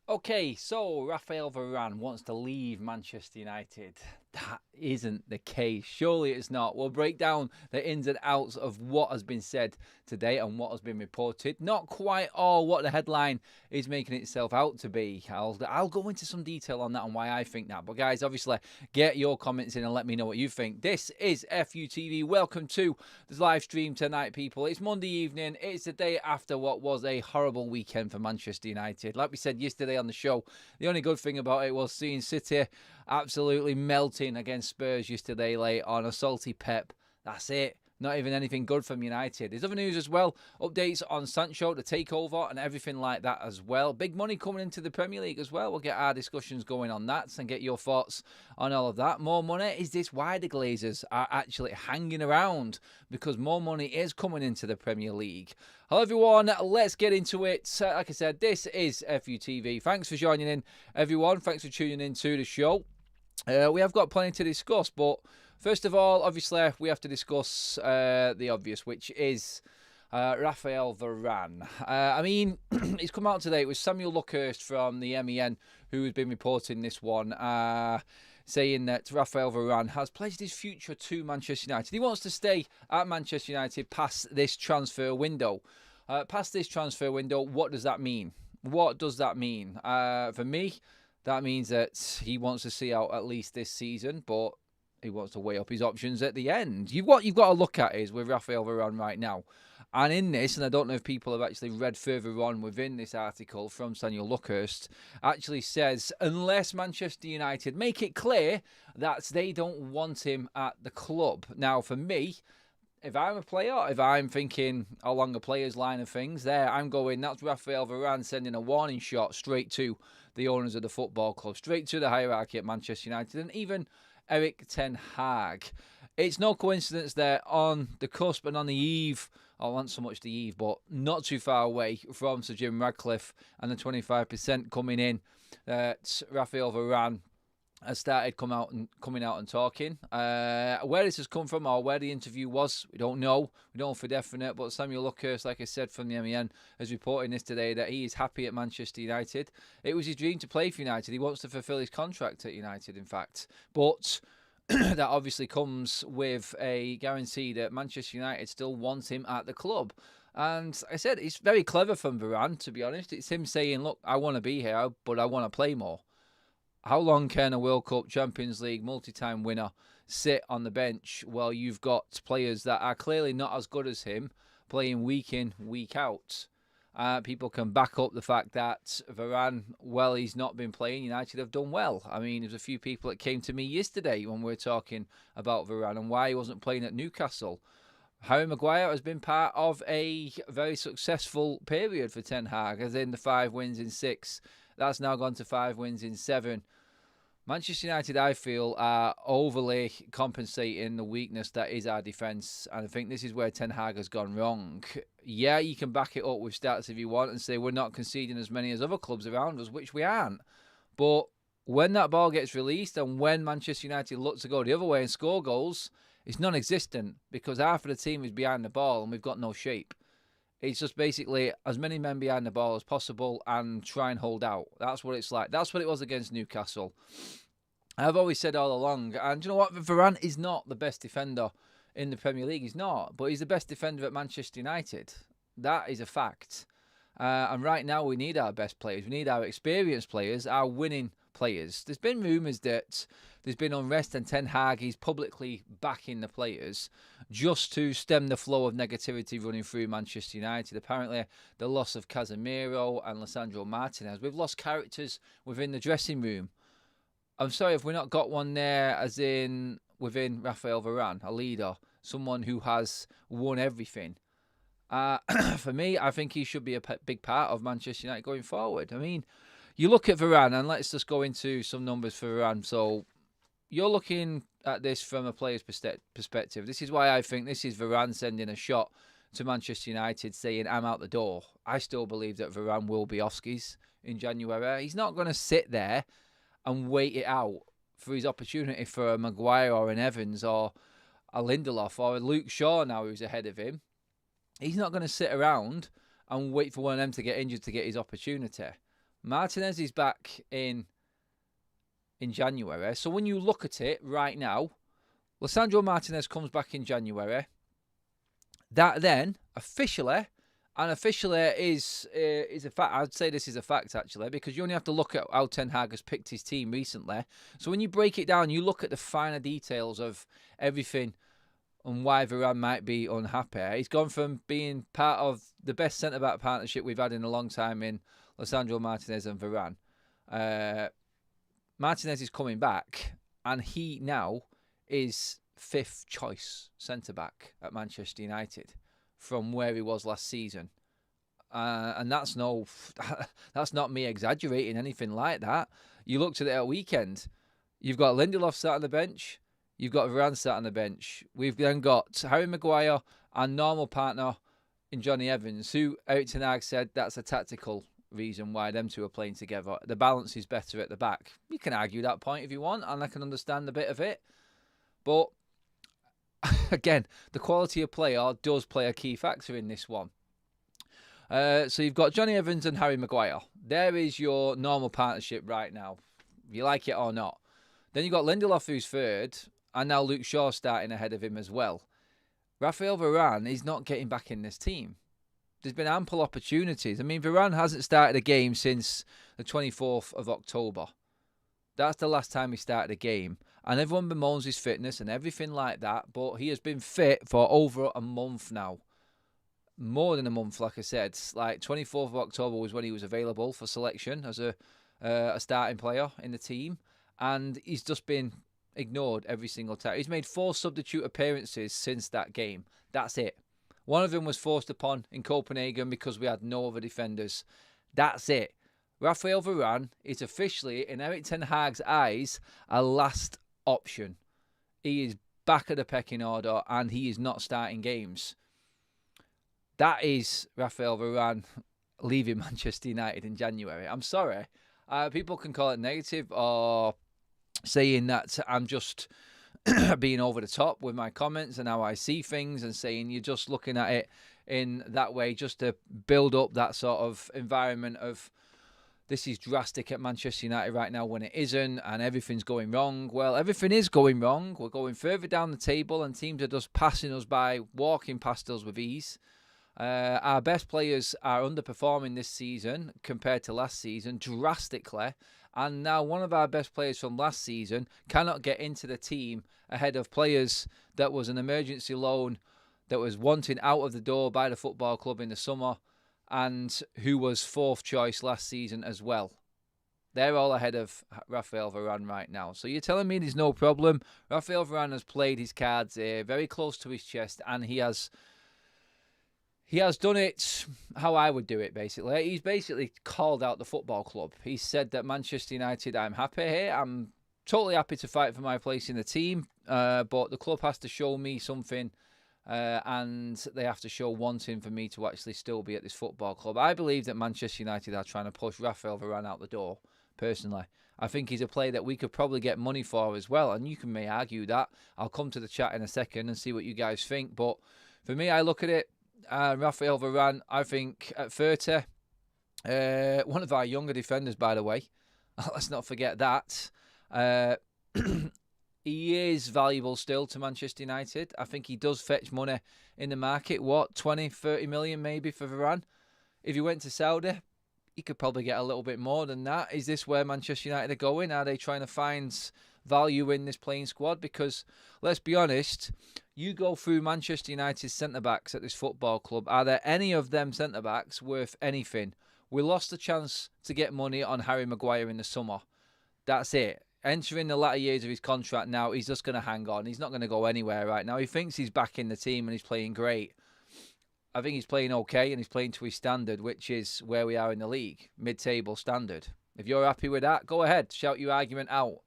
Okay, so Rafael Varane wants to leave Manchester United. That isn't the case. Surely it's not. We'll break down the ins and outs of what has been said today and what has been reported. Not quite all what the headline is making itself out to be. I'll go into some detail on that and why I think that. But guys, obviously, get your comments in and let me know what you think. This is FUTV. Welcome to the live stream tonight, people. It's Monday evening. It's the day after what was a horrible weekend for Manchester United. Like we said yesterday on the show, the only good thing about it was seeing City absolutely melting against Spurs yesterday late on a salty Pep. That's it. Not even anything good from United. There's other news as well. Updates on Sancho, the takeover, and everything like that as well. Big money coming into the Premier League as well. We'll get our discussions going on that and get your thoughts on all of that. More money. Is this why the Glazers are actually hanging around? Because more money is coming into the Premier League. Hello everyone, let's get into it. Like I said, this is FUTV. Thanks for joining in, everyone. Thanks for tuning in to the show. We have got plenty to discuss, but first of all, obviously, we have to discuss the obvious, which is Rafael Varane. I mean, it's come out today. It was Samuel Luckhurst from the MEN who has been reporting this one, saying that Rafael Varane has pledged his future to Manchester United. He wants to stay at Manchester United past this transfer window. Past this transfer window, what does that mean? What does that mean? For me, that means that he wants to see out at least this season, but he wants to weigh up his options at the end. What you've got to look at is with Rafael Varane right now. And in this, and I don't know if people have actually read further on within this article from Samuel Luckhurst, actually says, unless Manchester United make it clear that they don't want him at the club. Now, for me, if I'm a player, if I'm thinking along the players' line of things there, I'm going, that's Rafael Varane sending a warning shot straight to the owners of the football club, straight to the hierarchy at Manchester United, and even Erik ten Hag. It's no coincidence they're on the cusp and on the eve, or not so much the eve, but not too far away from Sir Jim Ratcliffe and the 25% coming in that Rafael Varane has started coming out and talking. Where this has come from or where the interview was, we don't know. We don't know for definite, but Samuel Luckhurst, like I said, from the MEN, is reporting this today that he is happy at Manchester United. It was his dream to play for United. He wants to fulfil his contract at United, in fact. But that obviously comes with a guarantee that Manchester United still want him at the club. And I said, it's very clever from Varane, to be honest. It's him saying, look, I want to be here, but I want to play more. How long can a World Cup, Champions League, multi-time winner sit on the bench while you've got players that are clearly not as good as him playing week in, week out? People can back up the fact that Varane, well, he's not been playing. United have done well. I mean, there's a few people that came to me yesterday when we were talking about Varane and why he wasn't playing at Newcastle. Harry Maguire has been part of a very successful period for Ten Hag, as in the 5 wins in 6. That's now gone to 5 wins in 7. Manchester United, I feel, are overly compensating the weakness that is our defence. And I think this is where Ten Hag has gone wrong. Yeah, you can back it up with stats if you want and say we're not conceding as many as other clubs around us, which we aren't. But when that ball gets released and when Manchester United look to go the other way and score goals, it's non-existent because half of the team is behind the ball and we've got no shape. It's just basically as many men behind the ball as possible and try and hold out. That's what it's like. That's what it was against Newcastle. I've always said all along, and you know what? Varane is not the best defender in the Premier League. He's not, but he's the best defender at Manchester United. That is a fact. And right now we need our best players. We need our experienced players, our winning players. There's been rumours that there's been unrest and Ten Hag is publicly backing the players just to stem the flow of negativity running through Manchester United. Apparently, the loss of Casemiro and Lisandro Martinez. We've lost characters within the dressing room. I'm sorry if we've not got one there as in within Rafael Varane, a leader, someone who has won everything. For me, I think he should be a big part of Manchester United going forward. I mean, you look at Varane, and let's just go into some numbers for Varane. So you're looking at this from a player's perspective. This is why I think this is Varane sending a shot to Manchester United saying, I'm out the door. I still believe that Varane will be off skis in January. He's not going to sit there and wait it out for his opportunity for a Maguire or an Evans or a Lindelof or a Luke Shaw now who's ahead of him. He's not going to sit around and wait for one of them to get injured to get his opportunity. Martinez is back in January. So when you look at it right now, Lisandro Martinez comes back in January. That then officially is a fact. I'd say this is a fact actually, because you only have to look at how Ten Hag has picked his team recently. So when you break it down, you look at the finer details of everything and why Varane might be unhappy. He's gone from being part of the best centre-back partnership we've had in a long time in Lisandro Martinez and Varane. Martinez is coming back, and he now is 5th choice centre-back at Manchester United from where he was last season. And that's not me exaggerating anything like that. You looked at it at weekend. You've got Lindelof sat on the bench. You've got Varane sat on the bench. We've then got Harry Maguire and normal partner in Johnny Evans, who Erik ten Hag said that's a tactical reason why them two are playing together. The balance is better at the back. You can argue that point if you want, and I can understand a bit of it. But again, the quality of player does play a key factor in this one. So you've got Johnny Evans and Harry Maguire. There is your normal partnership right now, if you like it or not. Then you've got Lindelof, who's 3rd, and now Luke Shaw starting ahead of him as well. Rafael Varane is not getting back in this team. There's been ample opportunities. I mean, Varane hasn't started a game since the 24th of October. That's the last time he started a game. And everyone bemoans his fitness and everything like that, but he has been fit for over a month now. More than a month, like I said. Like 24th of October was when he was available for selection as a starting player in the team. And he's just been ignored every single time. He's made 4 substitute appearances since that game. That's it. One of them was forced upon in Copenhagen because we had no other defenders. That's it. Rafael Varane is officially, in Erik ten Hag's eyes, a last option. He is back at the pecking order and he is not starting games. That is Rafael Varane leaving Manchester United in January. I'm sorry. People can call it negative or saying that I'm just being over the top with my comments and how I see things, and saying you're just looking at it in that way just to build up that sort of environment of this is drastic at Manchester United right now when it isn't, and everything's going wrong. Well, everything is going wrong. We're going further down the table and teams are just passing us by, walking past us with ease. Our best players are underperforming this season compared to last season drastically. And now one of our best players from last season cannot get into the team ahead of players that was an emergency loan that was wanted out of the door by the football club in the summer and who was 4th choice last season as well. They're all ahead of Rafael Varane right now. So you're telling me there's no problem? Rafael Varane has played his cards very close to his chest, and he has done it how I would do it, basically. He's basically called out the football club. He said that Manchester United, I'm happy here. I'm totally happy to fight for my place in the team. But the club has to show me something. And they have to show wanting for me to actually still be at this football club. I believe that Manchester United are trying to push Rafael Varane out the door, personally. I think he's a player that we could probably get money for as well. And you may argue that. I'll come to the chat in a second and see what you guys think. But for me, I look at it. Rafael Varane, I think at 30, one of our younger defenders, by the way. Let's not forget that. He is valuable still to Manchester United. I think he does fetch money in the market. What, 20, 30 million maybe for Varane? If he went to Saudi, he could probably get a little bit more than that. Is this where Manchester United are going? Are they trying to find value in this playing squad? Because, let's be honest, you go through Manchester United's centre-backs at this football club. Are there any of them centre-backs worth anything? We lost the chance to get money on Harry Maguire in the summer. That's it. Entering the latter years of his contract now, he's just going to hang on. He's not going to go anywhere right now. He thinks he's back in the team and he's playing great. I think he's playing okay and he's playing to his standard, which is where we are in the league, mid-table standard. If you're happy with that, go ahead. Shout your argument out.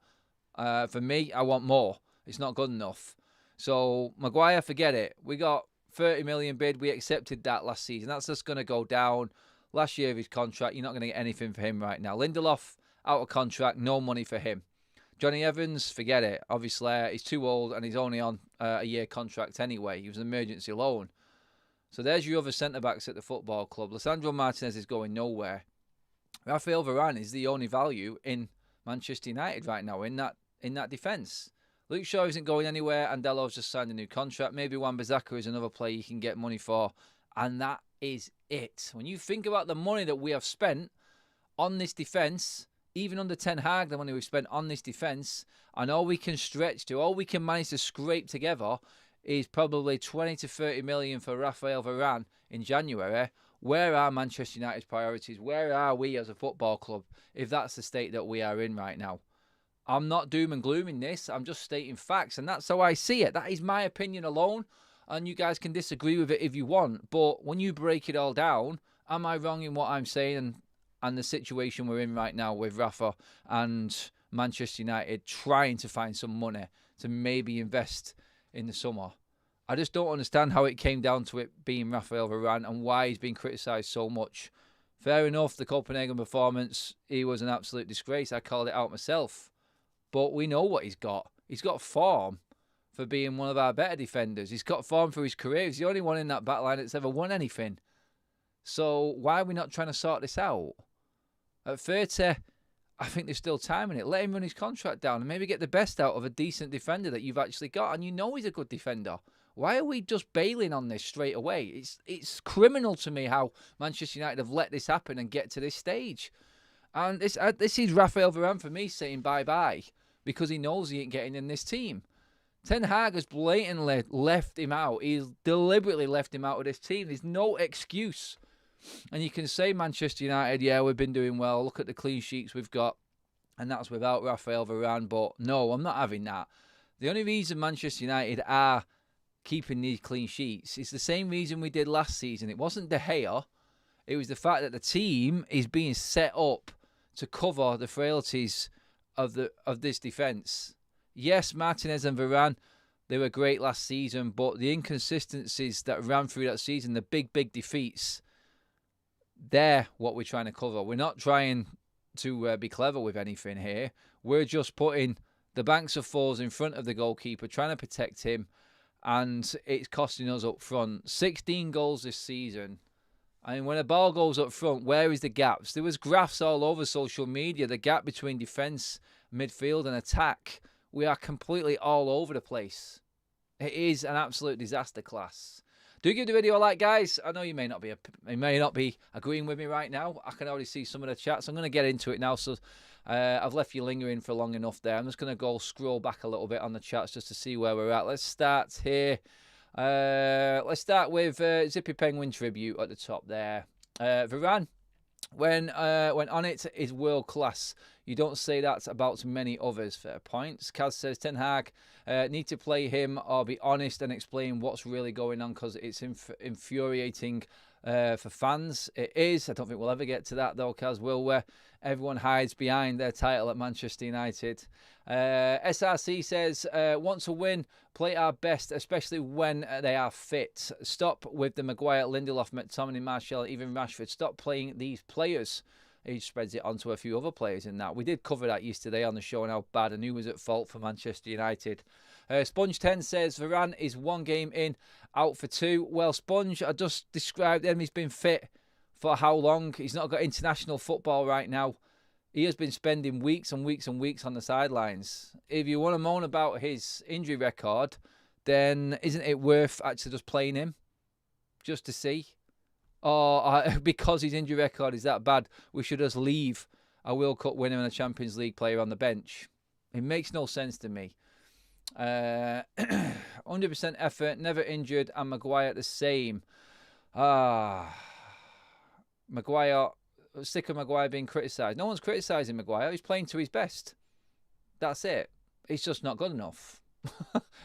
For me, I want more. It's not good enough. So, Maguire, forget it. We got 30 million bid. We accepted that last season. That's just going to go down. Last year of his contract, you're not going to get anything for him right now. Lindelof, out of contract, no money for him. Johnny Evans, forget it. Obviously, he's too old and he's only on a year contract anyway. He was an emergency loan. So there's your other centre-backs at the football club. Lisandro Martinez is going nowhere. Rafael Varane is the only value in Manchester United right now in that defence. Luke Shaw isn't going anywhere. Andelo's just signed a new contract. Maybe Wan-Bissaka is another player you can get money for. And that is it. When you think about the money that we have spent on this defence, even under Ten Hag, the money we've spent on this defence, and all we can stretch to, all we can manage to scrape together is probably 20 to 30 million for Rafael Varane in January. Where are Manchester United's priorities? Where are we as a football club if that's the state that we are in right now? I'm not doom and glooming this. I'm just stating facts, and that's how I see it. That is my opinion alone, and you guys can disagree with it if you want. But when you break it all down, am I wrong in what I'm saying and the situation we're in right now with Rafa and Manchester United trying to find some money to maybe invest in the summer? I just don't understand how it came down to it being Rafael Varane and why he's been criticised so much. Fair enough, the Copenhagen performance, he was an absolute disgrace. I called it out myself. But we know what he's got. He's got form for being one of our better defenders. He's got form for his career. He's the only one in that back line that's ever won anything. So why are we not trying to sort this out? At 30, I think there's still time in it. Let him run his contract down and maybe get the best out of a decent defender that you've actually got. And you know he's a good defender. Why are we just bailing on this straight away? It's criminal to me how Manchester United have let this happen and get to this stage. And this is Rafael Varane for me saying bye-bye because he knows he ain't getting in this team. Ten Hag has blatantly left him out. He's deliberately left him out of this team. There's no excuse. And you can say Manchester United, yeah, we've been doing well. Look at the clean sheets we've got. And that's without Rafael Varane. But no, I'm not having that. The only reason Manchester United are keeping these clean sheets is the same reason we did last season. It wasn't De Gea. It was the fact that the team is being set up to cover the frailties of this defence. Yes, Martinez and Varane, they were great last season, but the inconsistencies that ran through that season, the big defeats, they're what we're trying to cover. We're not trying to be clever with anything here. We're just putting the banks of fours in front of the goalkeeper, trying to protect him, and it's costing us up front. 16 goals this season. I mean, when a ball goes up front, where is the gaps? There was graphs all over social media, the gap between defence, midfield and attack. We are completely all over the place. It is an absolute disaster class. Do give the video a like, guys. I know you may not be agreeing with me right now. I can already see some of the chats. I'm going to get into it now. So I've left you lingering for long enough there. I'm just going to go scroll back a little bit on the chats just to see where we're at. Let's start here. Let's start with Zippy Penguin Tribute at the top there. Varane, when on it, is world class. You don't say that about many others. Fair points. Kaz says Ten Hag need to play him or be honest and explain what's really going on because it's infuriating for fans. It is. I don't think we'll ever get to that though, Kaz, will we? Everyone hides behind their title at Manchester United. SRC says, want to win, play our best, especially when they are fit. Stop with the Maguire, Lindelof, McTominay, Martial, even Rashford. Stop playing these players. He spreads it onto a few other players in that. We did cover that yesterday on the show and how bad and who was at fault for Manchester United. Sponge10 says, Varane is 1 game in, out for 2. Well, Sponge, I just described him. He's been fit for how long? He's not got international football right now. He has been spending weeks and weeks and weeks on the sidelines. If you want to moan about his injury record, then isn't it worth actually just playing him? Just to see? Or because his injury record is that bad, we should just leave a World Cup winner and a Champions League player on the bench? It makes no sense to me. 100% effort, never injured, and Maguire the same. Maguire, sick of Maguire being criticised. No one's criticising Maguire. He's playing to his best. That's it. It's just not good enough.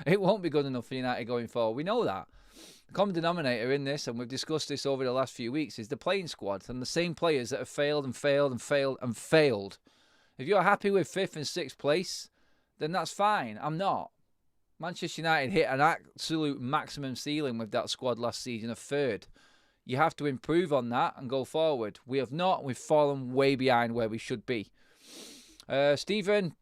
It won't be good enough for United going forward. We know that. The common denominator in this, and we've discussed this over the last few weeks, is the playing squad and the same players that have failed and failed and failed and failed. If you're happy with 5th and 6th place, then that's fine. I'm not. Manchester United hit an absolute maximum ceiling with that squad last season of 3rd. You have to improve on that and go forward. We have not. We've fallen way behind where we should be. Stephen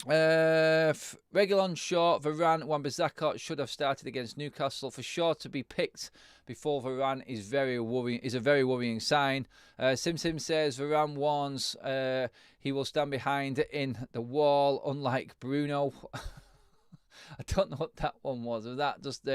Reguilon short, Varane, Wan-Bissaka should have started against Newcastle. For sure to be picked before Varane is a very worrying sign. Sim says Varane warns he will stand behind in the wall, unlike Bruno. I don't know what that one was. Was that just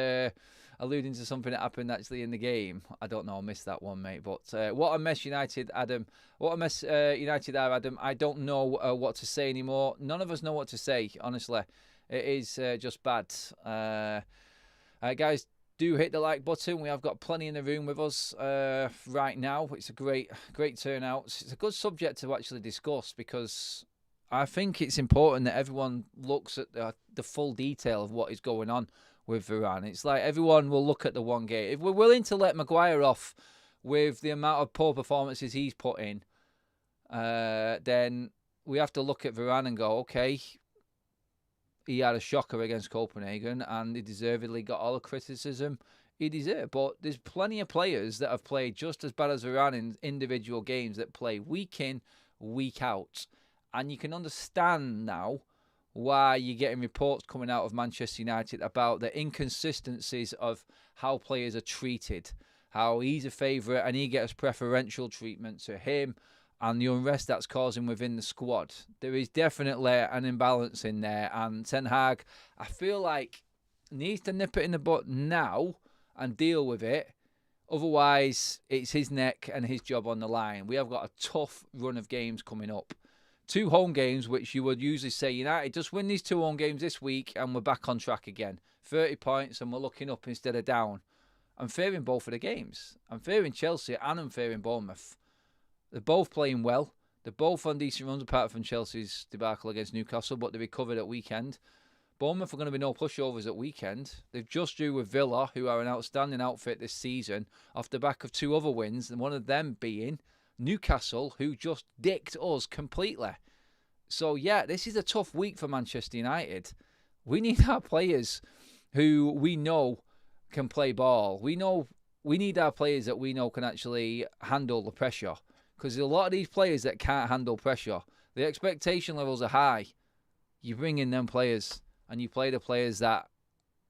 alluding to something that happened actually in the game? I don't know. I missed that one, mate. But what a mess United, Adam. What a mess United are, Adam. I don't know what to say anymore. None of us know what to say, honestly. It is just bad. Guys, do hit the like button. We have got plenty in the room with us right now. It's a great turnout. It's a good subject to actually discuss because I think it's important that everyone looks at the full detail of what is going on with Varane. It's like everyone will look at the one game. If we're willing to let Maguire off with the amount of poor performances he's put in, then we have to look at Varane and go, okay, he had a shocker against Copenhagen and he deservedly got all the criticism he deserved. But there's plenty of players that have played just as bad as Varane in individual games that play week in, week out. And you can understand now why you're getting reports coming out of Manchester United about the inconsistencies of how players are treated, how he's a favourite and he gets preferential treatment to him, and the unrest that's causing within the squad. There is definitely an imbalance in there, and Ten Hag, I feel like, needs to nip it in the bud now and deal with it. Otherwise, it's his neck and his job on the line. We have got a tough run of games coming up. 2 home games, which you would usually say, United, just win these 2 home games this week and we're back on track again. 30 points and we're looking up instead of down. I'm fearing both of the games. I'm fearing Chelsea and I'm fearing Bournemouth. They're both playing well. They're both on decent runs apart from Chelsea's debacle against Newcastle, but they recovered at weekend. Bournemouth are going to be no pushovers at weekend. They've just drew with Villa, who are an outstanding outfit this season, off the back of 2 other wins, and one of them being Newcastle, who just dicked us completely. So, yeah, this is a tough week for Manchester United. We need our players who we know can play ball. We need our players that we know can actually handle the pressure. Because there's a lot of these players that can't handle pressure. The expectation levels are high. You bring in them players and you play the players that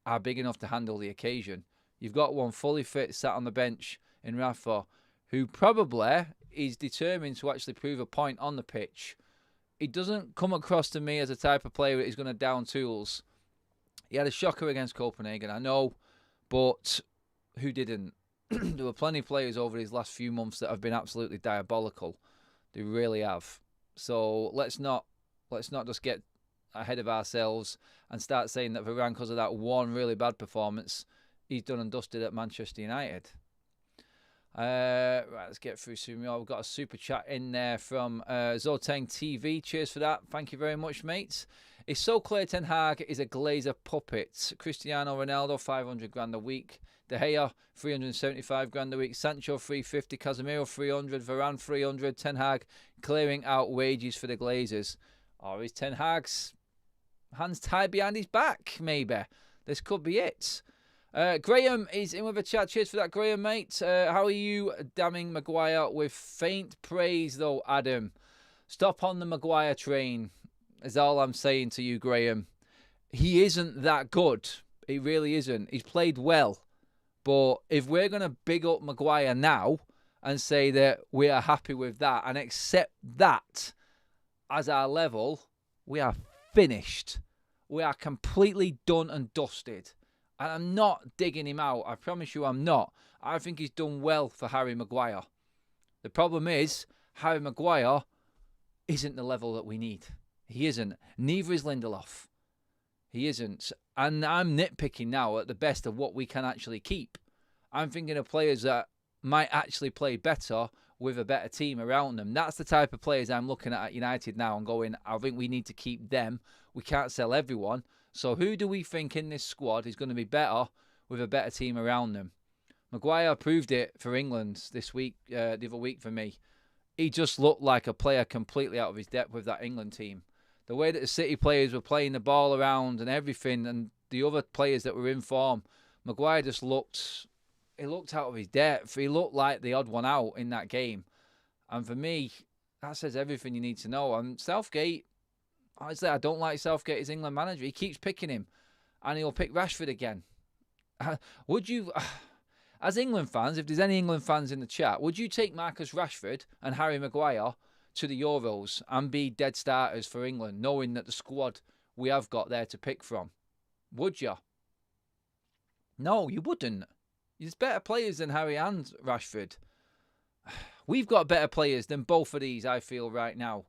are big enough to handle the occasion. You've got one fully fit sat on the bench in Rafa, who probably is determined to actually prove a point on the pitch. He doesn't come across to me as a type of player that is going to down tools. He had a shocker against Copenhagen, I know, but who didn't? There were plenty of players over these last few months that have been absolutely diabolical. They really have. So let's not just get ahead of ourselves and start saying that Varane, because of that one really bad performance, he's done and dusted at Manchester United. Right, let's get through some more. We've got a super chat in there from Zoteng TV. Cheers for that. Thank you very much, mates. It's so clear Ten Hag is a Glazer puppet. Cristiano Ronaldo, 500 grand a week. De Gea, 375 grand a week. Sancho, 350. Casemiro, 300. Varane, 300. Ten Hag clearing out wages for the Glazers. Or is Ten Hag's hands tied behind his back, maybe? This could be it. Graham is in with a chat. Cheers for that, Graham, mate. How are you damning Maguire with faint praise, though, Adam? Stop on the Maguire train, is all I'm saying to you, Graham. He isn't that good. He really isn't. He's played well. But if we're going to big up Maguire now and say that we are happy with that and accept that as our level, we are finished. We are completely done and dusted. And I'm not digging him out. I promise you I'm not. I think he's done well for Harry Maguire. The problem is, Harry Maguire isn't the level that we need. He isn't. Neither is Lindelof. He isn't. And I'm nitpicking now at the best of what we can actually keep. I'm thinking of players that might actually play better with a better team around them. That's the type of players I'm looking at United now and going, I think we need to keep them. We can't sell everyone. So who do we think in this squad is going to be better with a better team around them? Maguire proved it for England this week, the other week for me. He just looked like a player completely out of his depth with that England team. The way that the City players were playing the ball around and everything, and the other players that were in form, Maguire just looked out of his depth. He looked like the odd one out in that game. And for me, that says everything you need to know. And Southgate, Honestly, I don't like Southgate as England manager. He keeps picking him, and he'll pick Rashford again. Would you, as England fans, if there's any England fans in the chat, would you take Marcus Rashford and Harry Maguire to the Euros and be dead starters for England, knowing that the squad we have got there to pick from? Would you? No, you wouldn't. There's better players than Harry and Rashford. We've got better players than both of these, I feel, right now.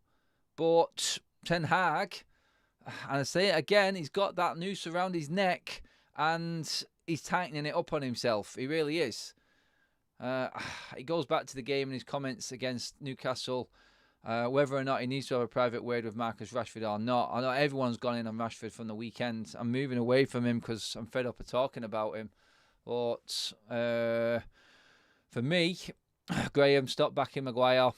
But Ten Hag, and I say it again, he's got that noose around his neck and he's tightening it up on himself. He really is. He goes back to the game and his comments against Newcastle, whether or not he needs to have a private word with Marcus Rashford or not. I know everyone's gone in on Rashford from the weekend. I'm moving away from him because I'm fed up of talking about him. But for me, Graham, stop backing Maguire.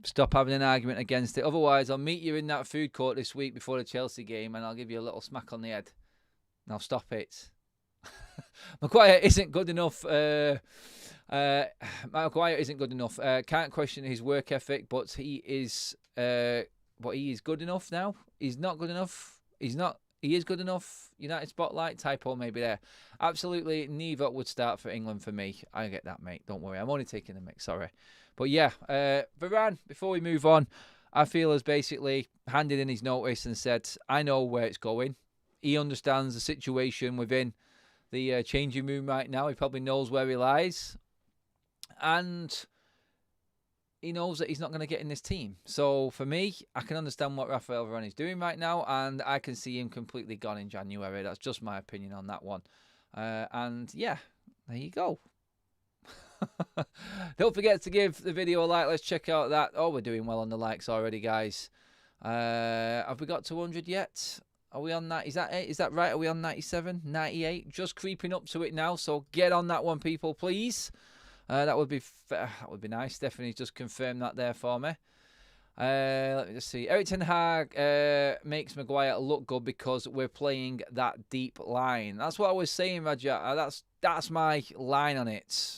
Stop having an argument against it. Otherwise, I'll meet you in that food court this week before the Chelsea game and I'll give you a little smack on the head. Now stop it. Maguire isn't good enough. Maguire isn't good enough. Can't question his work ethic, but he is good enough now. He's not good enough. He is good enough. United spotlight, typo maybe there. Absolutely neither would start for England for me. I get that, mate. Don't worry. I'm only taking the mix, sorry. But yeah, Varane, before we move on, I feel has basically handed in his notice and said, I know where it's going. He understands the situation within the changing room right now. He probably knows where he lies. And he knows that he's not going to get in this team. So for me, I can understand what Rafael Varane is doing right now, and I can see him completely gone in January. That's just my opinion on that one. And yeah, there you go. Don't forget to give the video a like. Let's check out that. Oh, we're doing well on the likes already, guys. Have we got 200 yet? Are we on that? Is that right? Are we on 97, 98? Just creeping up to it now. So get on that one, people, please. That would be nice. Definitely just confirm that there for me. Let me just see. Erik Ten Hag makes Maguire look good because we're playing that deep line. That's what I was saying, Raja. That's my line on it.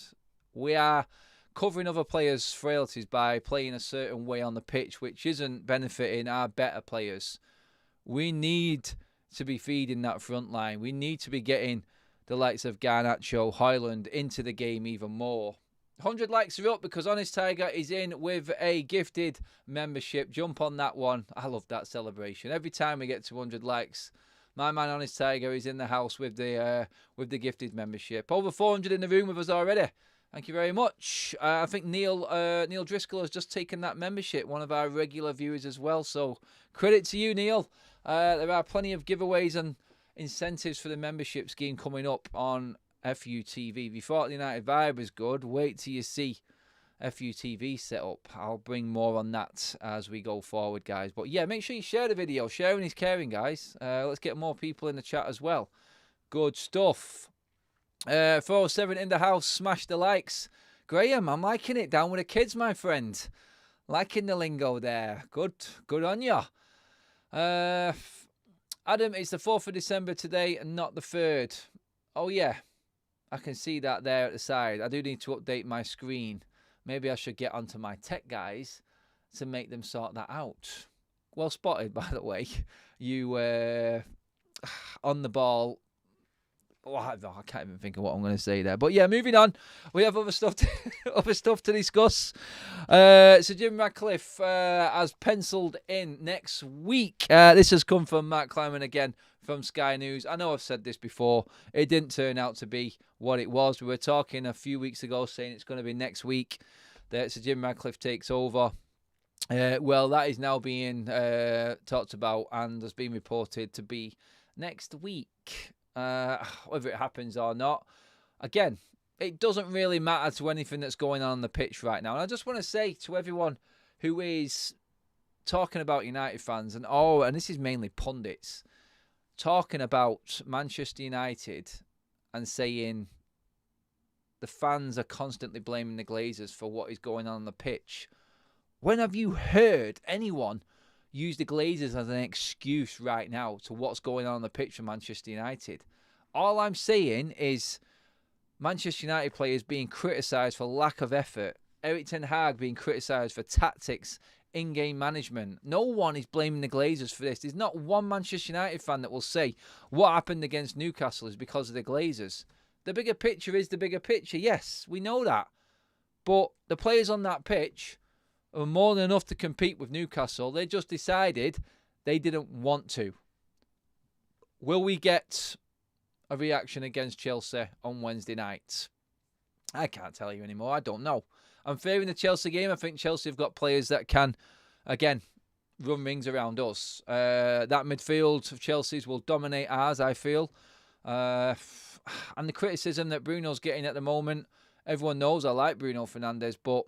We are covering other players' frailties by playing a certain way on the pitch, which isn't benefiting our better players. We need to be feeding that front line. We need to be getting the likes of Garnacho, Højlund into the game even more. 100 likes are up because Honest Tiger is in with a gifted membership. Jump on that one. I love that celebration. Every time we get to 100 likes, my man Honest Tiger is in the house with the gifted membership. Over 400 in the room with us already. Thank you very much. I think Neil Driscoll has just taken that membership, one of our regular viewers as well. So credit to you, Neil. There are plenty of giveaways and incentives for the membership scheme coming up on FUTV. If you thought the United vibe was good, wait till you see FUTV set up. I'll bring more on that as we go forward, guys. But yeah, make sure you share the video. Sharing is caring, guys. Let's get more people in the chat as well. Good stuff. 407 in the house. Smash the likes. Graham, I'm liking it. Down with the kids, my friend. Liking the lingo there. Good on you. Adam, it's the 4th of December today and not the 3rd. Oh, yeah. I can see that there at the side. I do need to update my screen. Maybe I should get onto my tech guys to make them sort that out. Well spotted, by the way. You on the ball. Oh, I can't even think of what I'm going to say there. But yeah, moving on. We have other stuff to discuss. So Jim Radcliffe has penciled in next week. This has come from Matt Clyman again from Sky News. I know I've said this before. It didn't turn out to be what it was. We were talking a few weeks ago saying it's going to be next week that Sir Jim Radcliffe takes over. Well, that is now being talked about and has been reported to be next week. Whether it happens or not, again, it doesn't really matter to anything that's going on the pitch right now. And I just want to say to everyone who is talking about United fans, and this is mainly pundits, talking about Manchester United and saying the fans are constantly blaming the Glazers for what is going on the pitch. When have you heard anyone use the Glazers as an excuse right now to what's going on the pitch for Manchester United? All I'm saying is Manchester United players being criticised for lack of effort. Erik Ten Hag being criticised for tactics in-game management. No one is blaming the Glazers for this. There's not one Manchester United fan that will say what happened against Newcastle is because of the Glazers. The bigger picture is the bigger picture. Yes, we know that. But the players on that pitch are more than enough to compete with Newcastle. They just decided they didn't want to. Will we get a reaction against Chelsea on Wednesday night? I can't tell you anymore. I don't know. I'm favouring the Chelsea game. I think Chelsea have got players that can, again, run rings around us. That midfield of Chelsea's will dominate ours, I feel. And the criticism that Bruno's getting at the moment, everyone knows I like Bruno Fernandes, but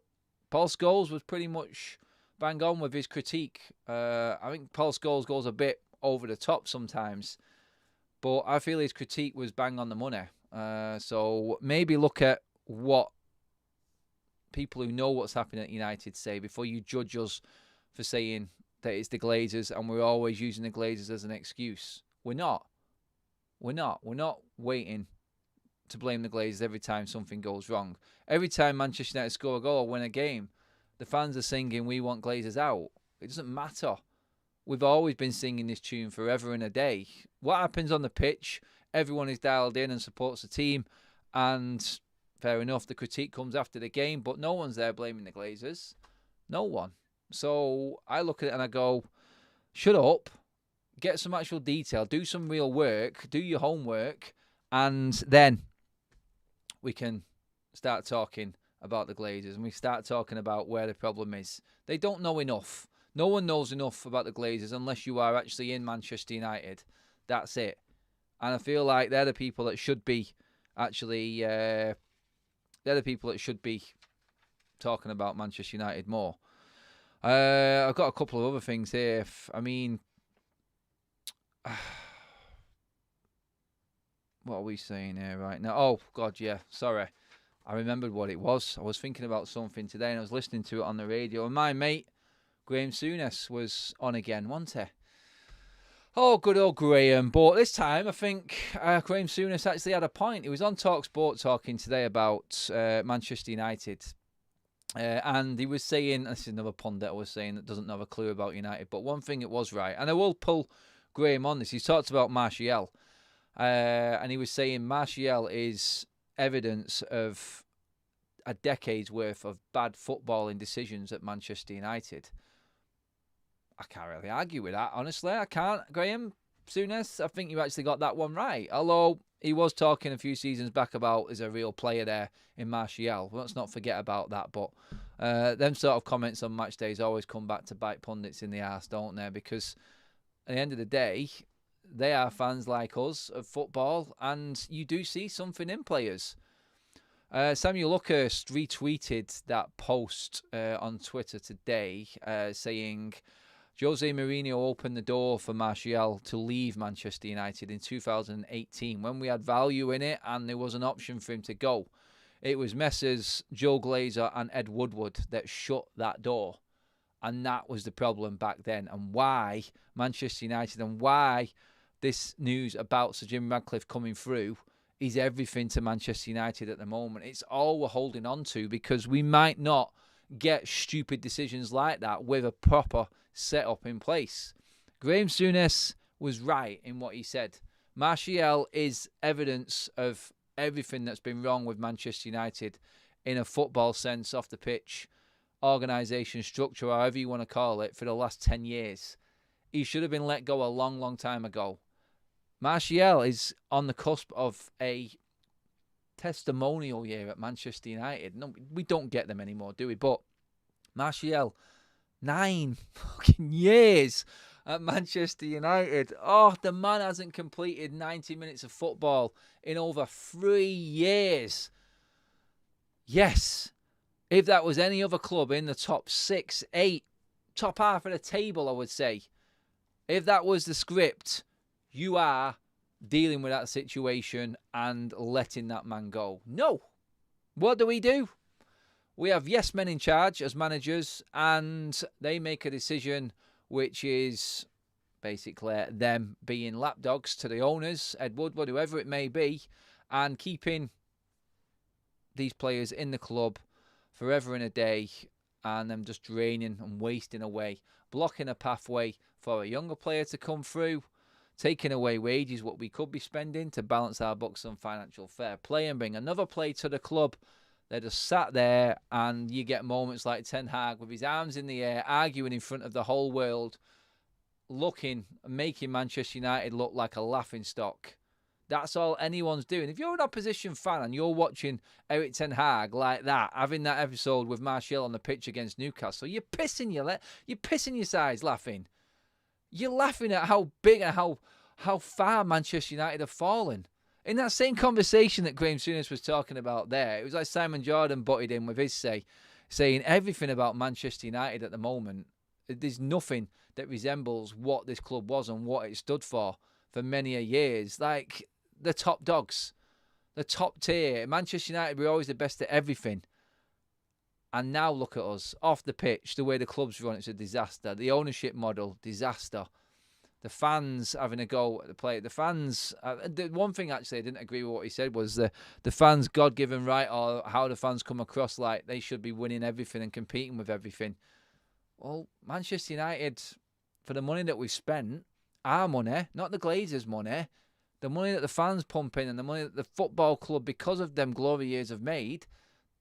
Paul Scholes was pretty much bang on with his critique. I think Paul Scholes goes a bit over the top sometimes, but I feel his critique was bang on the money. So maybe look at what people who know what's happening at United say before you judge us for saying that it's the Glazers and we're always using the Glazers as an excuse. We're not. We're not waiting to blame the Glazers every time something goes wrong. Every time Manchester United score a goal or win a game, the fans are singing, "We want Glazers out." It doesn't matter. We've always been singing this tune forever and a day. What happens on the pitch, everyone is dialed in and supports the team, and fair enough, the critique comes after the game, but no one's there blaming the Glazers. No one. So I look at it and I go, shut up, get some actual detail, do some real work, do your homework, and then we can start talking about the Glazers and we start talking about where the problem is. They don't know enough. No one knows enough about the Glazers unless you are actually in Manchester United. That's it. And I feel like they're the people that should be actually... they're the people that should be talking about Manchester United more. I've got a couple of other things here. I mean, what are we saying here right now? Oh, God, yeah. Sorry. I remembered what it was. I was thinking about something today and I was listening to it on the radio. And my mate, Graham Souness, was on again, wasn't he? Oh, good old Graham. But this time, I think Graham Souness actually had a point. He was on TalkSport talking today about Manchester United. And he was saying, this is another pundit I was saying that doesn't have a clue about United, but one thing it was right, and I will pull Graham on this. He talked about Martial. And he was saying Martial is evidence of a decade's worth of bad footballing decisions at Manchester United. I can't really argue with that, honestly. I can't. Graham Souness, I think you actually got that one right. Although he was talking a few seasons back about there's a real player there in Martial. Let's not forget about that. But them sort of comments on match days always come back to bite pundits in the arse, don't they? Because at the end of the day, they are fans like us of football, and you do see something in players. Samuel Luckhurst retweeted that post on Twitter today saying... Jose Mourinho opened the door for Martial to leave Manchester United in 2018 when we had value in it and there was an option for him to go. It was Messrs Joe Glazer and Ed Woodward that shut that door. And that was the problem back then. And why Manchester United and why this news about Sir Jim Ratcliffe coming through is everything to Manchester United at the moment. It's all we're holding on to because we might not get stupid decisions like that with a proper setup in place. Graham Souness was right in what he said. Martial is evidence of everything that's been wrong with Manchester United in a football sense, off the pitch, organisation, structure, however you want to call it, for the last 10 years. He should have been let go a long, long time ago. Martial is on the cusp of a testimonial year at Manchester United. No, we don't get them anymore, do we? But Martial, 9 fucking years at Manchester United. Oh, the man hasn't completed 90 minutes of football in over 3 years. Yes, if that was any other club in the top 6, 8, top half of the table, I would say. If that was the script, you are dealing with that situation and letting that man go. No. What do? We have yes men in charge as managers, and they make a decision which is basically them being lapdogs to the owners, Ed Woodward, whoever it may be, and keeping these players in the club forever and a day and them just draining and wasting away, blocking a pathway for a younger player to come through, taking away wages, what we could be spending to balance our books on financial fair play and bring another player to the club. They're just sat there, and you get moments like Ten Hag with his arms in the air, arguing in front of the whole world, making Manchester United look like a laughingstock. That's all anyone's doing. If you're an opposition fan and you're watching Erik Ten Hag like that, having that episode with Martial on the pitch against Newcastle, you're pissing your sides laughing. You're laughing at how big and how far Manchester United have fallen. In that same conversation that Graham Souness was talking about there, it was like Simon Jordan butted in with his saying everything about Manchester United at the moment. There's nothing that resembles what this club was and what it stood for many a years. Like the top dogs, the top tier. Manchester United were always the best at everything. And now look at us, off the pitch, the way the club's run, it's a disaster. The ownership model, disaster. The fans having a go at the play. The fans, the one thing actually I didn't agree with what he said was the fans' God-given right, or how the fans come across like they should be winning everything and competing with everything. Well, Manchester United, for the money that we've spent, our money, not the Glazers' money, the money that the fans pump in and the money that the football club, because of them glory years, have made,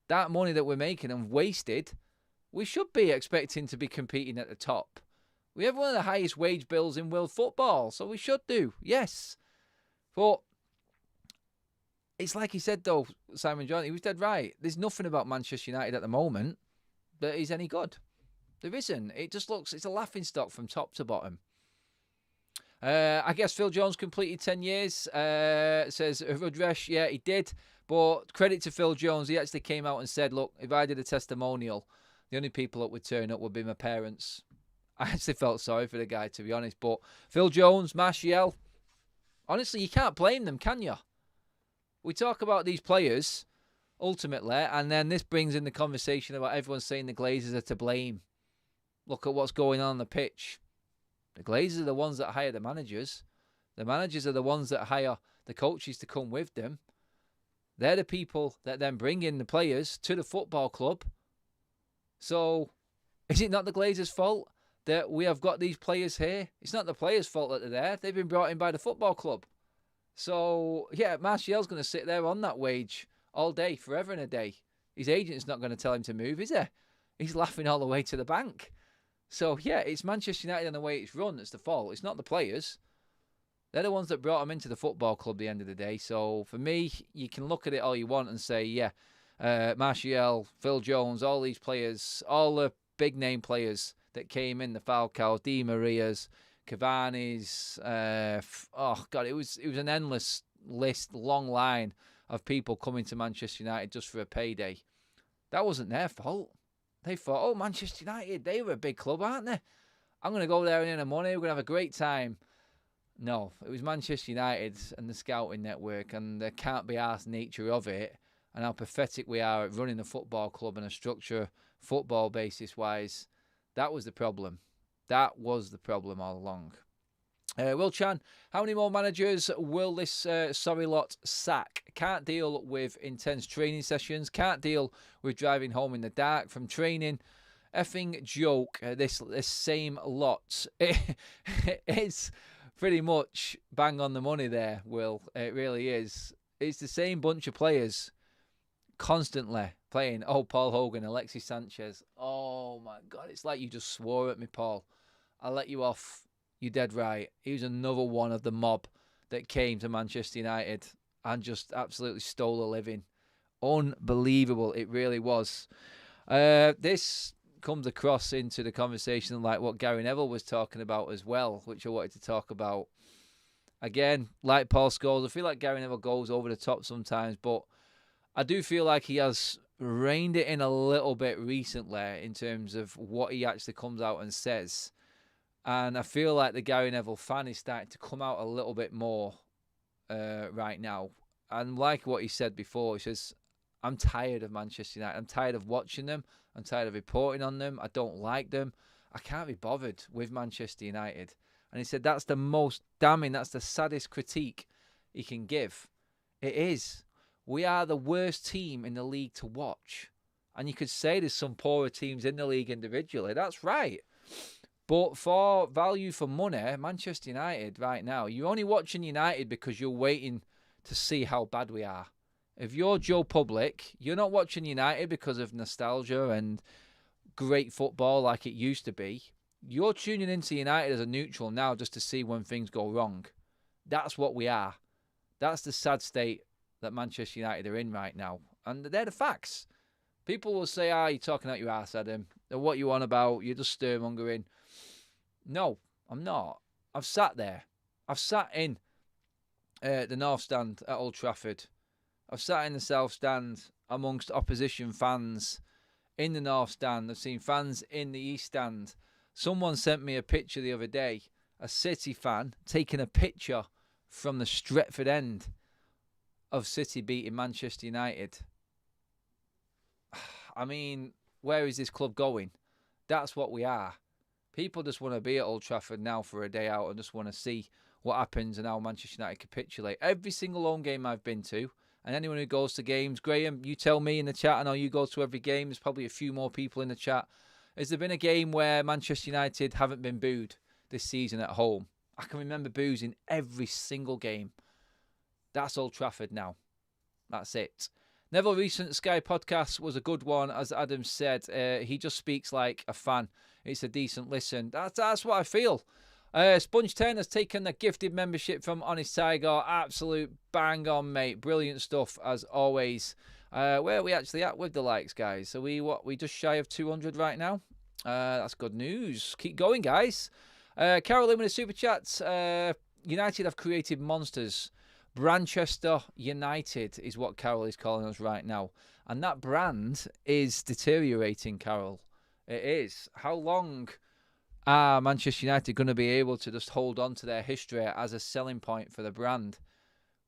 that money that we're making and wasted, we should be expecting to be competing at the top. We have one of the highest wage bills in world football, so we should do, yes. But it's like he said, though, Simon Jordan, he was dead right. There's nothing about Manchester United at the moment that is any good. There isn't. It just looks, it's a laughingstock from top to bottom. I guess Phil Jones completed 10 years, says Rudresh. Yeah, he did. But credit to Phil Jones, he actually came out and said, look, if I did a testimonial, the only people that would turn up would be my parents. I actually felt sorry for the guy, to be honest. But Phil Jones, Martial, honestly, you can't blame them, can you? We talk about these players, ultimately, and then this brings in the conversation about everyone saying the Glazers are to blame. Look at what's going on the pitch. The Glazers are the ones that hire the managers. The managers are the ones that hire the coaches to come with them. They're the people that then bring in the players to the football club. So, is it not the Glazers' fault that we have got these players here? It's not the players' fault that they're there. They've been brought in by the football club. So, yeah, Martial's going to sit there on that wage all day, forever and a day. His agent's not going to tell him to move, is he? He's laughing all the way to the bank. So, yeah, it's Manchester United and the way it's run that's the fault. It's not the players. They're the ones that brought him into the football club at the end of the day. So, for me, you can look at it all you want and say, yeah, Martial, Phil Jones, all these players, all the big-name players that came in, the Falcaos, Di Marias, Cavani's, it was an endless list, long line of people coming to Manchester United just for a payday. That wasn't their fault. They thought, oh, Manchester United, they were a big club, aren't they? I'm going to go there and earn the money. We're going to have a great time. No, it was Manchester United and the scouting network and the can't-be-arsed nature of it and how pathetic we are at running a football club and a structure, football basis-wise. That was the problem. That was the problem all along. Will Chan, how many more managers will this sorry lot sack? Can't deal with intense training sessions. Can't deal with driving home in the dark from training. Effing joke, this same lot. It's pretty much bang on the money there, Will. It really is. It's the same bunch of players constantly playing. Oh, Paul Hogan, Alexis Sanchez. Oh, my God. It's like you just swore at me, Paul. I'll let you off. You're dead right. He was another one of the mob that came to Manchester United and just absolutely stole a living. Unbelievable. It really was. This comes across into the conversation like what Gary Neville was talking about as well, which I wanted to talk about. Again, like Paul Scholes, I feel like Gary Neville goes over the top sometimes, but I do feel like he has reined it in a little bit recently in terms of what he actually comes out and says. And I feel like the Gary Neville fan is starting to come out a little bit more right now. And like what he said before, he says, I'm tired of Manchester United. I'm tired of watching them. I'm tired of reporting on them. I don't like them. I can't be bothered with Manchester United. And he said that's the most damning, that's the saddest critique he can give. It is. We are the worst team in the league to watch. And you could say there's some poorer teams in the league individually. That's right. But for value for money, Manchester United right now, you're only watching United because you're waiting to see how bad we are. If you're Joe Public, you're not watching United because of nostalgia and great football like it used to be. You're tuning into United as a neutral now just to see when things go wrong. That's what we are. That's the sad state that Manchester United are in right now. And they're the facts. People will say, you're talking out your ass, Adam. What you on about? You're just stirmongering. No, I'm not. I've sat there. I've sat in the North Stand at Old Trafford. I've sat in the South Stand amongst opposition fans in the North Stand. I've seen fans in the East Stand. Someone sent me a picture the other day, a City fan taking a picture from the Stretford end of City beating Manchester United. I mean, where is this club going? That's what we are. People just want to be at Old Trafford now for a day out and just want to see what happens and how Manchester United capitulate. Every single home game I've been to, and anyone who goes to games, Graham, you tell me in the chat, I know you go to every game, there's probably a few more people in the chat. Has there been a game where Manchester United haven't been booed this season at home? I can remember boos in every single game. That's Old Trafford now. That's it. Neville recent Sky podcast was a good one, as Adam said. He just speaks like a fan. It's a decent listen. That's what I feel. Sponge 10 has taken the gifted membership from Honest Tiger. Absolute bang on, mate. Brilliant stuff as always. Where are we actually at with the likes, guys? Are we just shy of 200 right now? That's good news. Keep going, guys. Carol in with the super chats. United have created monsters. Branchester United is what Carol is calling us right now. And that brand is deteriorating, Carol. It is. How long are Manchester United going to be able to just hold on to their history as a selling point for the brand?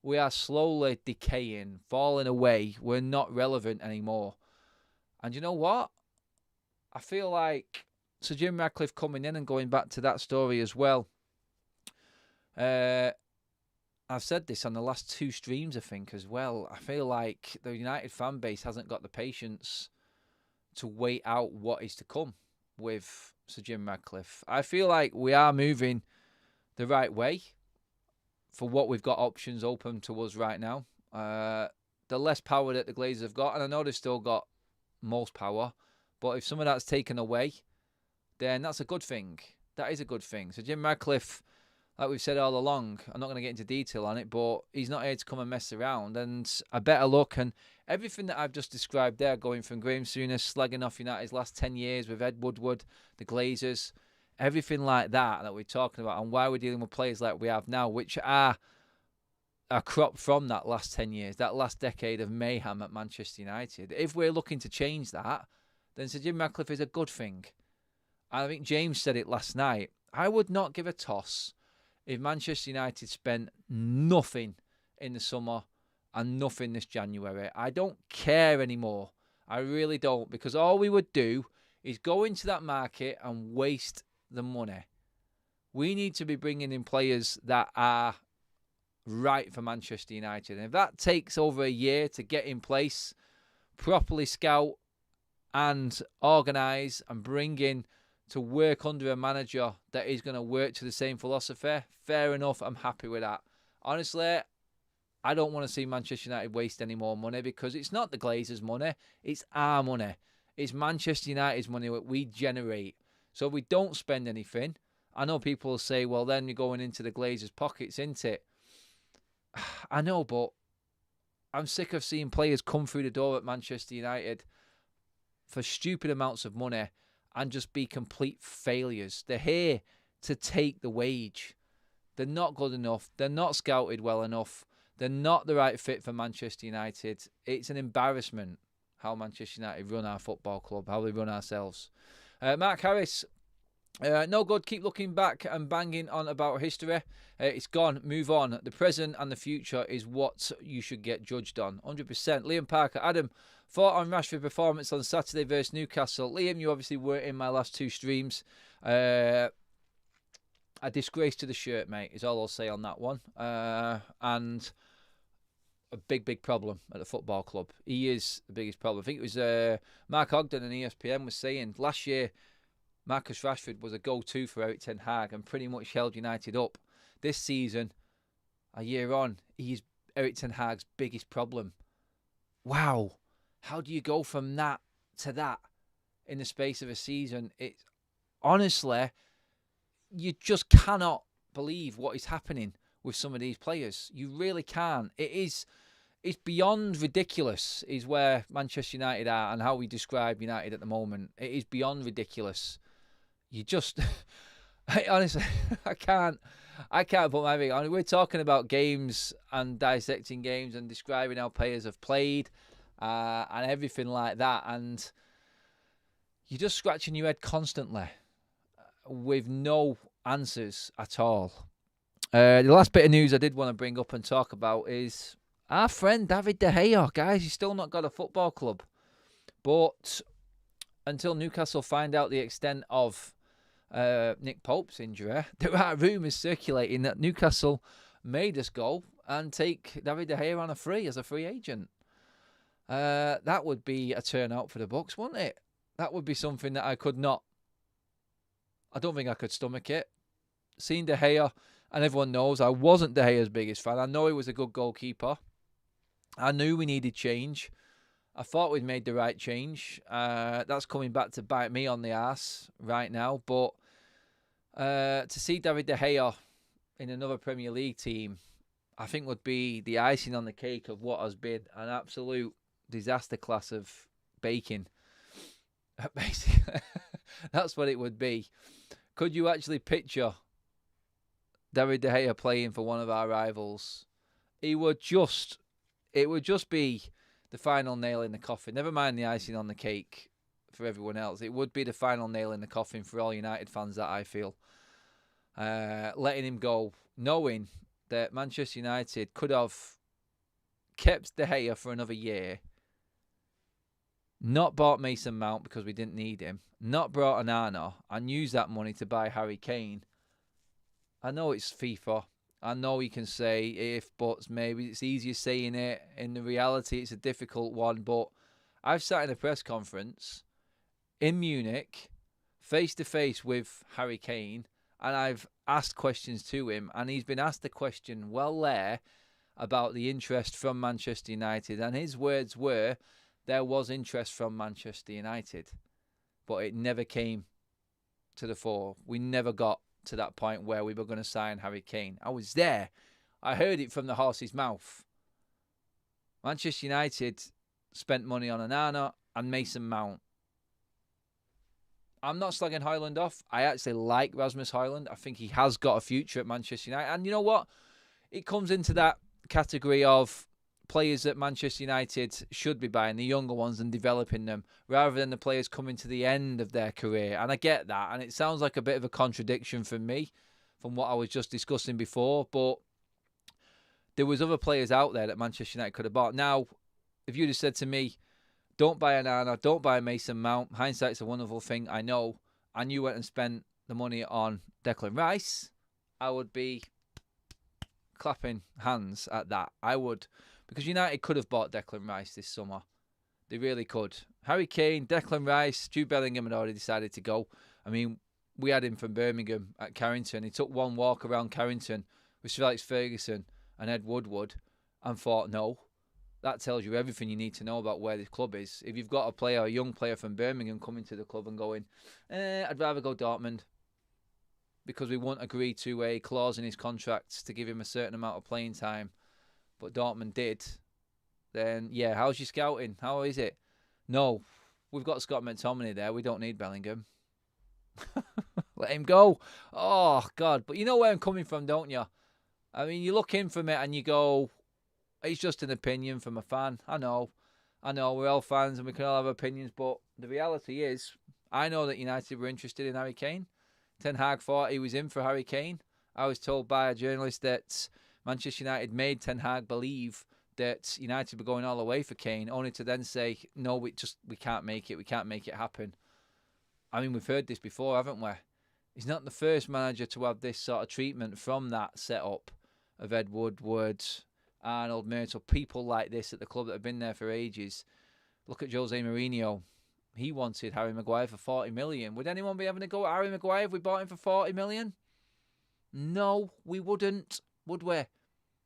We are slowly decaying, falling away. We're not relevant anymore. And you know what? I feel like Sir Jim Ratcliffe coming in and going back to that story as well. I've said this on the last 2 streams, I think, as well. I feel like the United fan base hasn't got the patience to wait out what is to come with Sir Jim Ratcliffe. I feel like we are moving the right way for what we've got options open to us right now. The less power that the Glazers have got, and I know they've still got most power, but if some of that's taken away, then that's a good thing. That is a good thing. So Jim Ratcliffe, like we've said all along, I'm not going to get into detail on it, but he's not here to come and mess around. And a better look, and everything that I've just described there, going from Graham Souness slagging off United's last 10 years with Ed Woodward, the Glazers, everything like that we're talking about, and why we're dealing with players like we have now, which are a crop from that last 10 years, that last decade of mayhem at Manchester United. If we're looking to change that, then Sir Jim Ratcliffe is a good thing. And I think James said it last night. I would not give a toss if Manchester United spent nothing in the summer and nothing this January. I don't care anymore. I really don't, because all we would do is go into that market and waste the money. We need to be bringing in players that are right for Manchester United. And if that takes over a year to get in place, properly scout and organise and bring in to work under a manager that is going to work to the same philosophy, fair enough, I'm happy with that. Honestly, I don't want to see Manchester United waste any more money, because it's not the Glazers' money, it's our money. It's Manchester United's money that we generate. So if we don't spend anything, I know people will say, well, then you're going into the Glazers' pockets, isn't it? I know, but I'm sick of seeing players come through the door at Manchester United for stupid amounts of money and just be complete failures. They're here to take the wage. They're not good enough. They're not scouted well enough. They're not the right fit for Manchester United. It's an embarrassment how Manchester United run our football club, how they run ourselves. Mark Harris, no good. Keep looking back and banging on about history. It's gone. Move on. The present and the future is what you should get judged on. 100%. Liam Parker. Adam, thought on Rashford performance on Saturday versus Newcastle. Liam, you obviously weren't in my last 2 streams. A disgrace to the shirt, mate, is all I'll say on that one. And a big problem at the football club. He is the biggest problem. I think it was Mark Ogden on ESPN was saying last year Marcus Rashford was a go-to for Erik ten Hag and pretty much held United up. This season, a year on, he's Erik ten Hag's biggest problem. Wow. How do you go from that to that in the space of a season? It's honestly, you just cannot believe what is happening with some of these players. You really can't. It's beyond ridiculous is where Manchester United are and how we describe United at the moment. It is beyond ridiculous. You just, honestly, I can't put my finger on it. We're talking about games and dissecting games and describing how players have played and everything like that. And you're just scratching your head constantly with no answers at all. The last bit of news I did want to bring up and talk about is our friend David De Gea. Guys, he's still not got a football club. But until Newcastle find out the extent of Nick Pope's injury, there are rumours circulating that Newcastle may just go and take David De Gea on as a free agent. That would be a turnout for the Bucks, wouldn't it? That would be something that I don't think I could stomach it. Seeing De Gea, and everyone knows I wasn't De Gea's biggest fan. I know he was a good goalkeeper. I knew we needed change. I thought we'd made the right change. That's coming back to bite me on the arse right now. But to see David De Gea in another Premier League team, I think would be the icing on the cake of what has been an absolute disaster class of baking. Basically, that's what it would be. Could you actually picture David De Gea playing for one of our rivals? It would just be the final nail in the coffin. Never mind the icing on the cake for everyone else. It would be the final nail in the coffin for all United fans, that I feel. Letting him go, knowing that Manchester United could have kept De Gea for another year, not bought Mason Mount because we didn't need him, not brought Onana, and used that money to buy Harry Kane. I know it's FIFA. I know you can say if, buts, maybe. It's easier saying it. In the reality, it's a difficult one. But I've sat in a press conference in Munich, face-to-face with Harry Kane, and I've asked questions to him, and he's been asked a question well there about the interest from Manchester United. And his words were, there was interest from Manchester United, but it never came to the fore. We never got to that point where we were going to sign Harry Kane. I was there. I heard it from the horse's mouth. Manchester United spent money on Onana and Mason Mount. I'm not slagging Højlund off. I actually like Rasmus Højlund. I think he has got a future at Manchester United. And you know what? It comes into that category of players that Manchester United should be buying, the younger ones, and developing them, rather than the players coming to the end of their career. And I get that, and it sounds like a bit of a contradiction from me, from what I was just discussing before, but there was other players out there that Manchester United could have bought. Now, if you'd have said to me, don't buy Onana, don't buy Mason Mount, hindsight's a wonderful thing, I know, and you went and spent the money on Declan Rice, I would be clapping hands at that. I would. Because United could have bought Declan Rice this summer. They really could. Harry Kane, Declan Rice, Jude Bellingham had already decided to go. I mean, we had him from Birmingham at Carrington. He took one walk around Carrington with Sir Alex Ferguson and Ed Woodward and thought, no. That tells you everything you need to know about where this club is. If you've got a player, a young player from Birmingham coming to the club and going, I'd rather go Dortmund because we won't agree to a clause in his contract to give him a certain amount of playing time, but Dortmund did, then, yeah, how's your scouting? How is it? No, we've got Scott McTominay there. We don't need Bellingham. Let him go. Oh, God. But you know where I'm coming from, don't you? I mean, you look in from it and you go, it's just an opinion from a fan. I know. We're all fans and we can all have opinions, but the reality is, I know that United were interested in Harry Kane. Ten Hag thought he was in for Harry Kane. I was told by a journalist that Manchester United made Ten Hag believe that United were going all the way for Kane, only to then say, no, we can't make it. We can't make it happen. I mean, we've heard this before, haven't we? He's not the first manager to have this sort of treatment from that setup of Ed Woodward, Arnold, Myrtle, people like this at the club that have been there for ages. Look at Jose Mourinho. He wanted Harry Maguire for 40 million. Would anyone be having a go at Harry Maguire if we bought him for 40 million? No, we wouldn't, would we?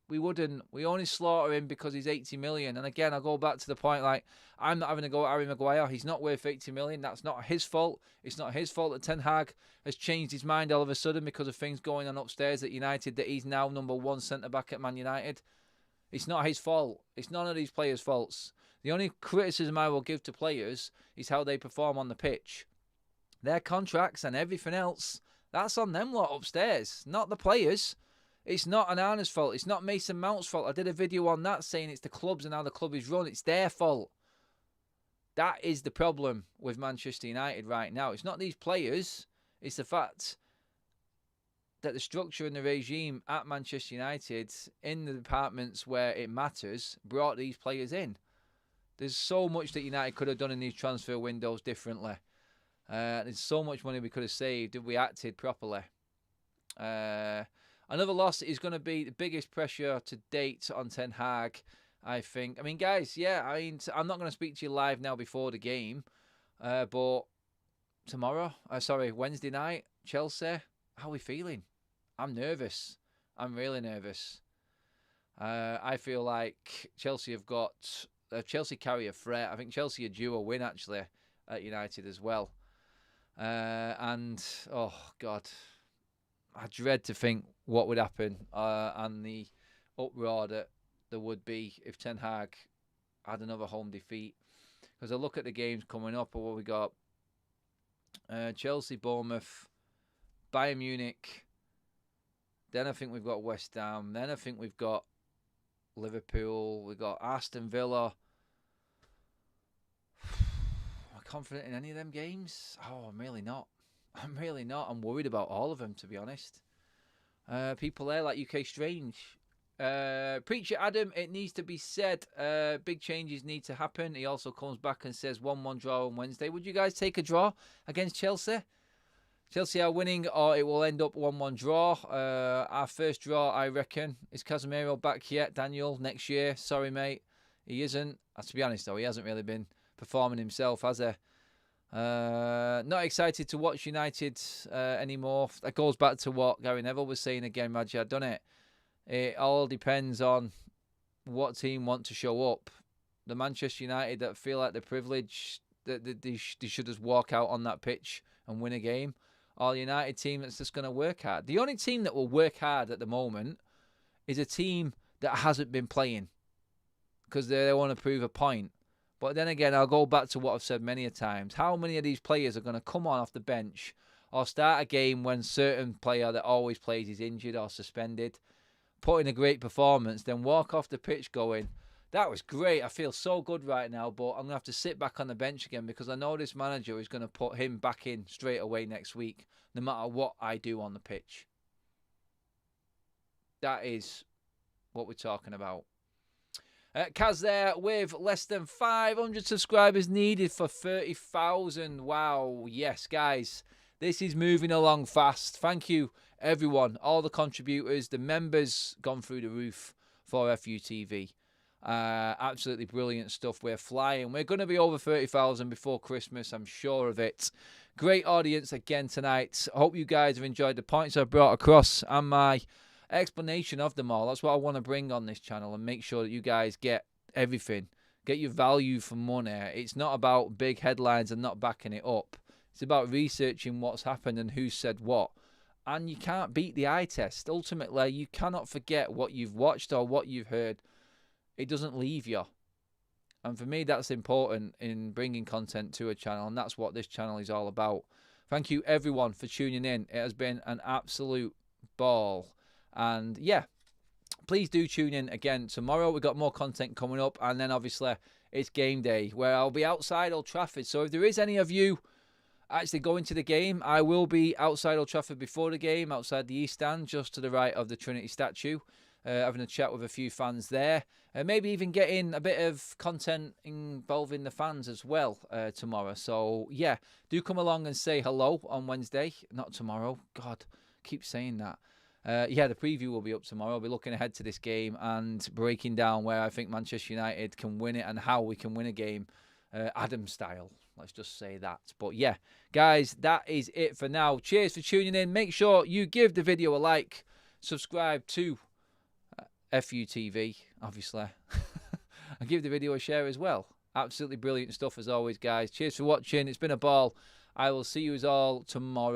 We wouldn't. We only slaughter him because he's 80 million. And again, I'll go back to the point, like, I'm not having a go at Harry Maguire. He's not worth 80 million. That's not his fault. It's not his fault that Ten Hag has changed his mind all of a sudden because of things going on upstairs at United, that he's now number one centre-back at Man United. It's not his fault. It's none of these players' faults. The only criticism I will give to players is how they perform on the pitch. Their contracts and everything else, that's on them lot upstairs, not the players. It's not Onana's fault. It's not Mason Mount's fault. I did a video on that saying it's the clubs and how the club is run. It's their fault. That is the problem with Manchester United right now. It's not these players. It's the fact that the structure and the regime at Manchester United, in the departments where it matters, brought these players in. There's so much that United could have done in these transfer windows differently. There's so much money we could have saved if we acted properly. Another loss is going to be the biggest pressure to date on Ten Hag, I think. I mean, guys, yeah, I'm not going to speak to you live now before the game, but Wednesday night, Chelsea, how are we feeling? I'm nervous. I'm really nervous. I feel like Chelsea carry a threat. I think Chelsea are due a win, actually, at United as well. And, oh, God, I dread to think what would happen and the uproar that there would be if Ten Hag had another home defeat. Because I look at the games coming up, and what we got, Chelsea, Bournemouth, Bayern Munich, then I think we've got West Ham, then I think we've got Liverpool, we've got Aston Villa. Am I confident in any of them games? Oh, I'm really not. I'm worried about all of them, to be honest. People there like UK Strange. Preacher Adam, it needs to be said, big changes need to happen. He also comes back and says 1-1 draw on Wednesday. Would you guys take a draw against Chelsea? Chelsea are winning, or it will end up 1-1 draw. Our first draw, I reckon. Is Casemiro back yet, Daniel? Next year? Sorry, mate. He isn't. To be honest, though, he hasn't really been performing himself, has he? Not excited to watch United anymore. That goes back to what Gary Neville was saying again, Raji. I've done it. It all depends on what team want to show up. The Manchester United that feel like they're privileged, that they should just walk out on that pitch and win a game. Or United team that's just going to work hard. The only team that will work hard at the moment is a team that hasn't been playing because they want to prove a point. But then again, I'll go back to what I've said many a times. How many of these players are going to come on off the bench or start a game when certain player that always plays is injured or suspended, put in a great performance, then walk off the pitch going, that was great, I feel so good right now, but I'm going to have to sit back on the bench again because I know this manager is going to put him back in straight away next week, no matter what I do on the pitch. That is what we're talking about. Kaz there with less than 500 subscribers needed for 30,000. Wow, yes, guys, this is moving along fast. Thank you, everyone, all the contributors, the members gone through the roof for FUTV. Absolutely brilliant stuff. We're flying. We're going to be over 30,000 before Christmas. I'm sure of it. Great audience again tonight. I hope you guys have enjoyed the points I brought across and my explanation of them all. That's what I want to bring on this channel and make sure that you guys get everything. Get your value for money. It's not about big headlines and not backing it up. It's about researching what's happened and who said what. And you can't beat the eye test. Ultimately, you cannot forget what you've watched or what you've heard. It doesn't leave you. And for me, that's important in bringing content to a channel. And that's what this channel is all about. Thank you, everyone, for tuning in. It has been an absolute ball. And, yeah, please do tune in again tomorrow. We've got more content coming up. And then, obviously, it's game day where I'll be outside Old Trafford. So if there is any of you actually going to the game, I will be outside Old Trafford before the game, outside the East Stand, just to the right of the Trinity statue. Having a chat with a few fans there. Maybe even getting a bit of content involving the fans as well tomorrow. So, yeah, do come along and say hello on Wednesday. Not tomorrow. God, keep saying that. Yeah, the preview will be up tomorrow. I'll be looking ahead to this game and breaking down where I think Manchester United can win it and how we can win a game Adam style. Let's just say that. But yeah, guys, that is it for now. Cheers for tuning in. Make sure you give the video a like. Subscribe to FUTV, obviously. And give the video a share as well. Absolutely brilliant stuff as always, guys. Cheers for watching. It's been a ball. I will see you all tomorrow.